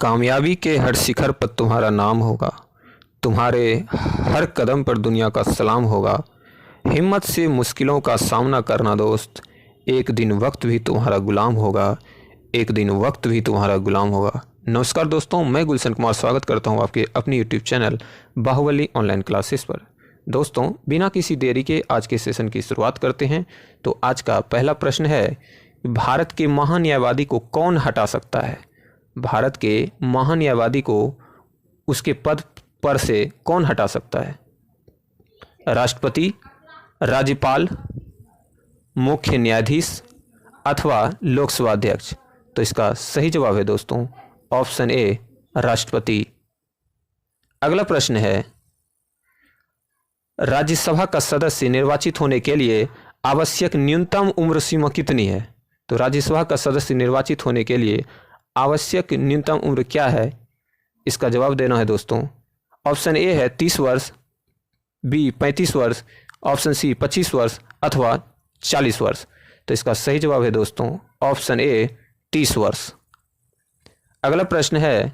कामयाबी के हर शिखर पर तुम्हारा नाम होगा, तुम्हारे हर कदम पर दुनिया का सलाम होगा। हिम्मत से मुश्किलों का सामना करना दोस्त, एक दिन वक्त भी तुम्हारा गुलाम होगा, एक दिन वक्त भी तुम्हारा गुलाम होगा। नमस्कार दोस्तों, मैं गुलशन कुमार स्वागत करता हूं आपके अपनी YouTube channel Baahubali online classes पर। दोस्तों, बिना किसी देरी के आज के सेशन की शुरुआत करते हैं। तो आज का पहला प्रश्न है, भारत के महान्यायवादी को कौन हटा सकता है? भारत के महान्यायवादी को उसके पद पर से कौन हटा सकता है? राष्ट्रपति, राज्यपाल, मुख्य न्यायाधीश अथवा लोकसभा अध्यक्ष? तो इसका सही जवाब है दोस्तों ऑप्शन ए, राष्ट्रपति। अगला प्रश्न है, राज्यसभा का सदस्य निर्वाचित होने के लिए आवश्यक न्यूनतम उम्र सीमा कितनी है? तो राज्यसभा का सदस्य निर्वाचित होने के लिए आवश्यक न्यूनतम उम्र क्या है? इसका जवाब देना है दोस्तों। ऑप्शन ए है 30 वर्ष, बी 35 वर्ष, ऑप्शन सी 25 वर्ष अथवा 40 वर्ष। तो इसका सही जवाब है दोस्तों ऑप्शन ए, 30 वर्ष। अगला प्रश्न है,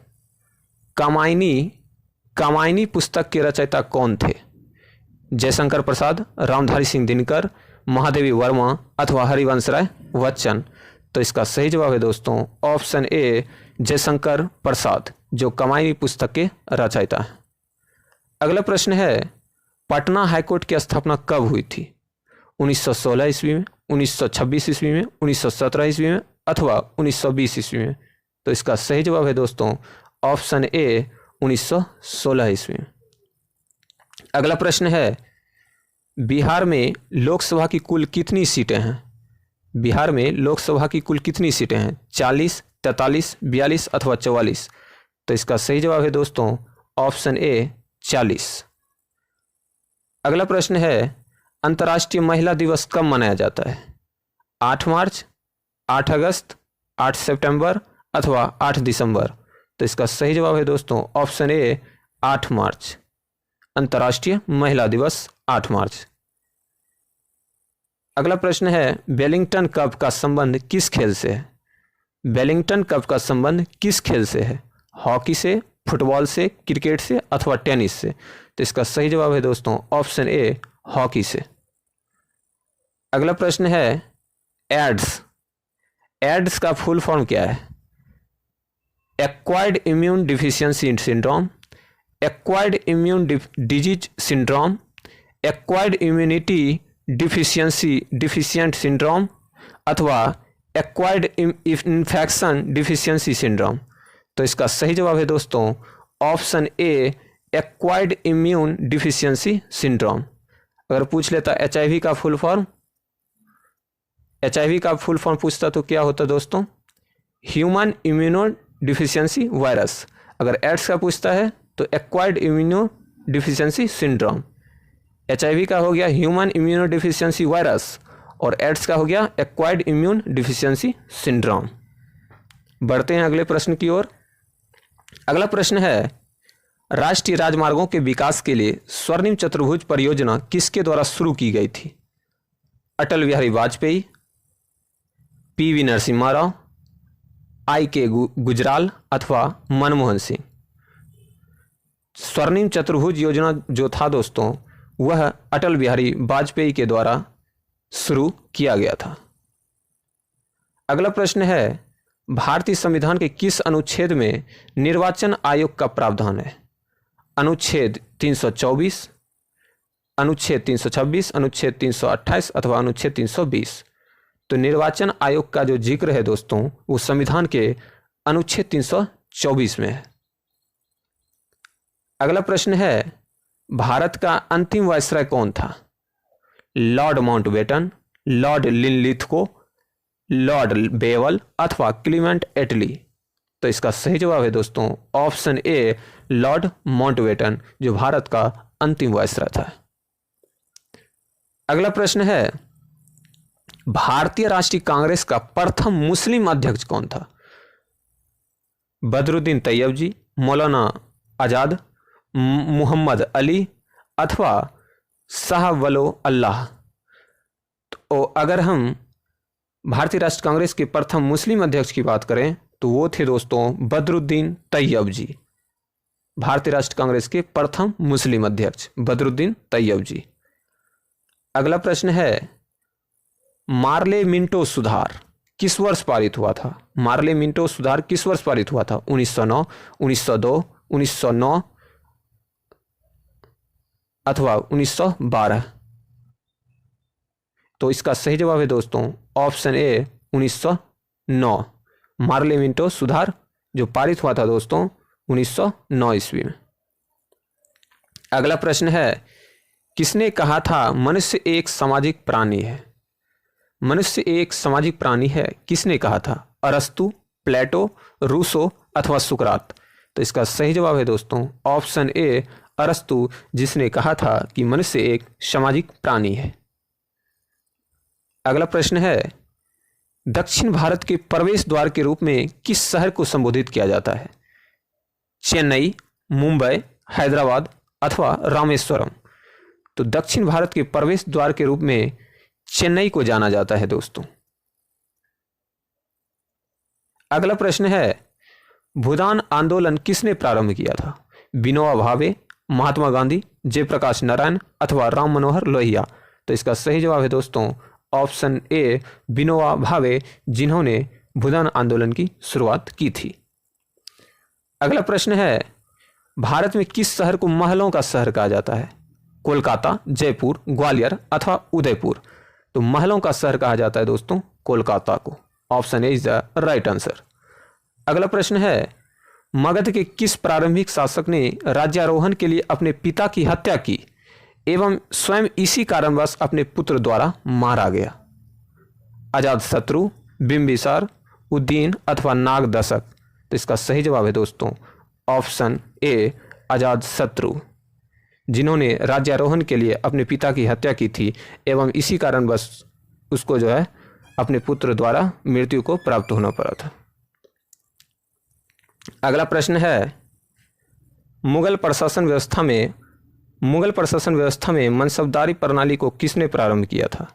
कामायनी पुस्तक के रचयिता कौन थे? जयशंकर प्रसाद, रामधारी सिंह दिनकर, महादेवी वर्मा अथवा हरिवंश राय बच्चन? तो इसका सही जवाब है दोस्तों ऑप्शन ए, जयशंकर प्रसाद, जो कामायनी पुस्तक के रचयिता हैं। अगला प्रश्न है, पटना हाईकोर्ट की स्थापना कब हुई थी? 1916 ईस्वी में, 1926 ईस्वी में, 1917 ईस्वी में अथवा 1920 ईस्वी में? तो इसका सही जवाब है दोस्तों ऑप्शन ए, 1916 ईस्वी में। अगला प्रश्न है, बिहार में लोकसभा की कुल कितनी सीटें हैं? बिहार में लोकसभा की कुल कितनी सीटें हैं? 40, 43, 42 अथवा 44? तो इसका सही जवाब है दोस्तों ऑप्शन ए, 40। अगला प्रश्न है, अंतर्राष्ट्रीय महिला दिवस कब मनाया जाता है? 8 मार्च, 8 अगस्त, 8 सितंबर अथवा 8 दिसंबर? तो इसका सही जवाब है दोस्तों ऑप्शन ए, 8 मार्च। अंतर्राष्ट्रीय महिला दिवस 8 मार्च। अगला प्रश्न है, वेलिंगटन कप का संबंध किस खेल से है? वेलिंगटन कप का संबंध किस खेल से है? हॉकी से, फुटबॉल से, क्रिकेट से अथवा टेनिस से? तो इसका सही जवाब है दोस्तों ऑप्शन ए, हॉकी से। अगला प्रश्न है, एड्स का फुल फॉर्म क्या है? Acquired immune deficiency syndrome, acquired immune disease syndrome, acquired immunity deficient syndrome अथवा एक्वायर्ड इन्फेक्शन डिफिशियंसी सिंड्रोम? तो इसका सही जवाब है दोस्तों ऑप्शन ए, एक्वायर्ड इम्यून डिफिशियंसी सिंड्रोम। अगर पूछ लेता HIV का फुल फॉर्म, HIV का फुल फॉर्म पूछता तो क्या होता दोस्तों? Human immuno deficiency virus. अगर एड्स का पूछता है तो acquired immuno deficiency syndrome. HIV का हो गया ह्यूमन इम्यूनो डिफिशियंसी वायरस और एड्स का हो गया एक्वायर्ड इम्यून डिफिशियंसी सिंड्रोम। बढ़ते हैं अगले प्रश्न की ओर। अगला प्रश्न है, राष्ट्रीय राजमार्गों के विकास के लिए स्वर्णिम चतुर्भुज परियोजना किसके द्वारा शुरू की गई थी? अटल बिहारी वाजपेयी, PV नरसिम्हा राव, IK गुजराल अथवा मनमोहन सिंह? स्वर्णिम चतुर्भुज योजना जो था दोस्तों, वह अटल बिहारी वाजपेयी के द्वारा शुरू किया गया था। अगला प्रश्न है, भारतीय संविधान के किस अनुच्छेद में निर्वाचन आयोग का प्रावधान है? अनुच्छेद 324, अनुच्छेद 326, अनुच्छेद 328 अथवा अनुच्छेद 320? तो निर्वाचन आयोग का जो जिक्र है दोस्तों, वो संविधान के अनुच्छेद 324 में है। अगला प्रश्न है, भारत का अंतिम वायसराय कौन था? Lord Mountbatten, Lord Linlithgow, Lord bevel अथवा क्लीमेंट एटली? तो इसका सही जवाब है दोस्तों ऑप्शन ए, लॉर्ड माउंटबेटन, जो भारत का अंतिम वायसराय था। अगला प्रश्न है, भारतीय राष्ट्रीय कांग्रेस का प्रथम मुस्लिम अध्यक्ष कौन था? बदरुद्दीन तैयब जी, मौलाना आजाद, मोहम्मद अली अथवा शाह वलो अल्लाह? तो अगर हम भारतीय राष्ट्रीय कांग्रेस के प्रथम मुस्लिम अध्यक्ष की बात करें तो वो थे दोस्तों बदरुद्दीन तैयब जी, भारतीय राष्ट्रीय कांग्रेस के प्रथम मुस्लिम अध्यक्ष बदरुद्दीन तैयब जी। अगला प्रश्न है मार्ले मिंटो सुधार किस वर्ष पारित हुआ था? मार्ले मिंटो सुधार किस वर्ष पारित हुआ था? 1909, 1902, 1909 अथवा 1912। तो इसका सही जवाब है दोस्तों ऑप्शन ए 1909। मार्ले मिंटो सुधार जो पारित हुआ था दोस्तों 1909 ईस्वी में। अगला प्रश्न है किसने कहा था मनुष्य एक सामाजिक प्राणी है? मनुष्य एक सामाजिक प्राणी है किसने कहा था? अरस्तु, प्लेटो, रूसो अथवा सुकरात। तो इसका सही जवाब है दोस्तों ऑप्शन ए अरस्तु, जिसने कहा था कि मनुष्य एक सामाजिक प्राणी है। अगला प्रश्न है दक्षिण भारत के प्रवेश द्वार के रूप में किस शहर को संबोधित किया जाता है? चेन्नई, मुंबई, हैदराबाद अथवा रामेश्वरम। तो दक्षिण भारत के प्रवेश द्वार के रूप में चेन्नई को जाना जाता है दोस्तों। अगला प्रश्न है भूदान आंदोलन किसने प्रारंभ किया था? विनोबा भावे, महात्मा गांधी, जयप्रकाश नारायण अथवा राम मनोहर लोहिया। तो इसका सही जवाब है दोस्तों ऑप्शन ए विनोबा भावे, जिन्होंने भूदान आंदोलन की शुरुआत की थी। अगला प्रश्न है भारत में किस शहर को महलों का शहर कहा जाता है? कोलकाता, जयपुर, ग्वालियर अथवा उदयपुर। तो महलों का शहर कहा जाता है दोस्तों कोलकाता को। Option A is the right answer. अगला प्रश्न है मगध के किस प्रारंभिक शासक ने राज्यारोहण के लिए अपने पिता की हत्या की एवं स्वयं इसी कारणवश अपने पुत्र द्वारा मारा गया? अजातशत्रु, बिंबिसार, उदयन अथवा नागदशक। तो इसका सही जवाब है दोस्तों ऑप्शन ए अजातशत्रु, जिन्होंने राज्यारोहण के लिए अपने पिता की हत्या की थी एवं इसी कारणवश उसको जो है अपने पुत्र द्वारा मृत्यु को प्राप्त होना पड़ा था। अगला प्रश्न है मुगल प्रशासन व्यवस्था में मनसबदारी प्रणाली को किसने प्रारंभ किया था?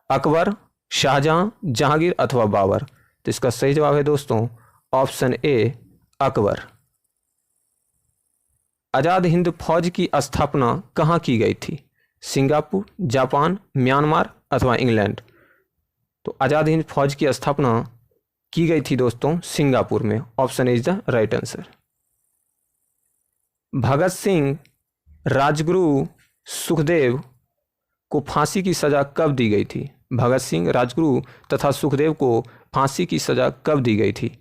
अकबर, शाहजहां, जहांगीर अथवा बाबर। तो इसका सही जवाब है दोस्तों ऑप्शन ए अकबर। आजाद हिंद फौज की स्थापना कहाँ की गई थी? सिंगापुर, जापान, म्यांमार अथवा इंग्लैंड। तो आजाद हिंद फौज की स्थापना की गई थी दोस्तों सिंगापुर में। Option is the right answer. Bhagat Singh, Rajguru, Sukhdev को फांसी की सजा कब दी गई थी? भगत सिंह, राजगुरु तथा सुखदेव को फांसी की सजा कब दी गई थी?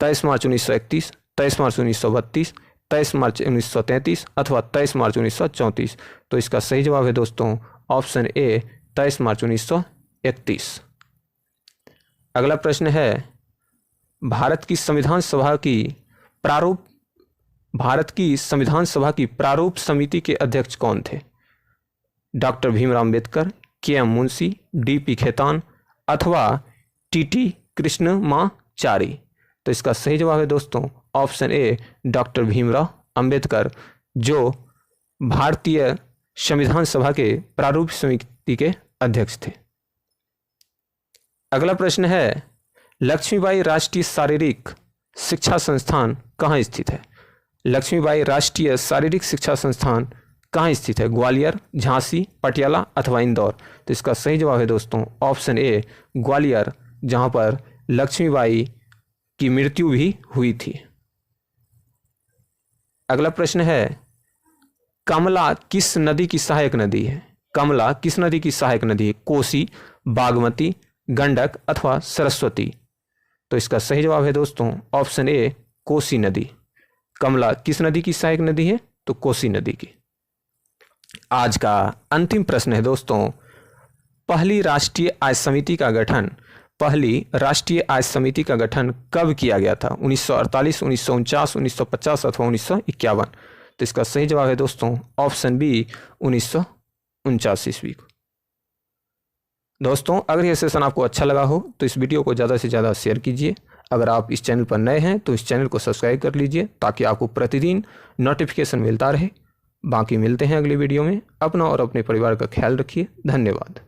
23 मार्च 1931, 23 मार्च 1932, 23 मार्च 1933 अथवा 23 मार्च 1934। तो इसका सही जवाब है दोस्तों ऑप्शन ए 23 मार्च 1931। अगला प्रश्न है भारत की संविधान सभा की प्रारूप समिति के अध्यक्ष कौन थे? Doctor Bhimrao Ambedkar, K M. Munshi, D P. Khetan अथवा टी.टी. कृष्णमाचारी। तो इसका सही जवाब है दोस्तों option A doctor Bhimrao Ambedkar, जो भारतीय संविधान सभा के प्रारूप समिति के अध्यक्ष थे। अगला प्रश्न है लक्ष्मीबाई राष्ट्रीय शारीरिक शिक्षा संस्थान कहाँ स्थित है? लक्ष्मीबाई राष्ट्रीय शारीरिक शिक्षा संस्थान कहाँ स्थित है? ग्वालियर, झांसी, पटियाला अथवा इंदौर। तो इसका सही जवाब है दोस्तों ऑप्शन ए ग्वालियर, जहाँ पर लक्ष्मीबाई की मृत्यु भी हुई थी। अगला प्रश्न है कमला किस नदी की सहायक नदी है? कमला किस नदी की सहायक नदी है? कोसी, बागमती, गंडक अथवा सरस्वती। तो इसका सही जवाब है दोस्तों ऑप्शन ए कोसी नदी। कमला किस नदी की सहायक नदी है? तो कोसी नदी की। आज का अंतिम प्रश्न है दोस्तों पहली राष्ट्रीय आय समिति का गठन कब किया गया था? 1948, 1949, 1950 अथवा 1951। तो इसका सही जवाब है दोस्तों ऑप्शन बी 1949 ईस्वी को। दोस्तों अगर यह सेशन आपको अच्छा लगा हो तो इस वीडियो को ज़्यादा से ज़्यादा शेयर कीजिए। अगर आप इस चैनल पर नए हैं तो इस चैनल को सब्सक्राइब कर लीजिए ताकि आपको प्रतिदिन नोटिफिकेशन मिलता रहे। बाकी मिलते हैं अगली वीडियो में। अपना और अपने परिवार का ख्याल रखिए। धन्यवाद।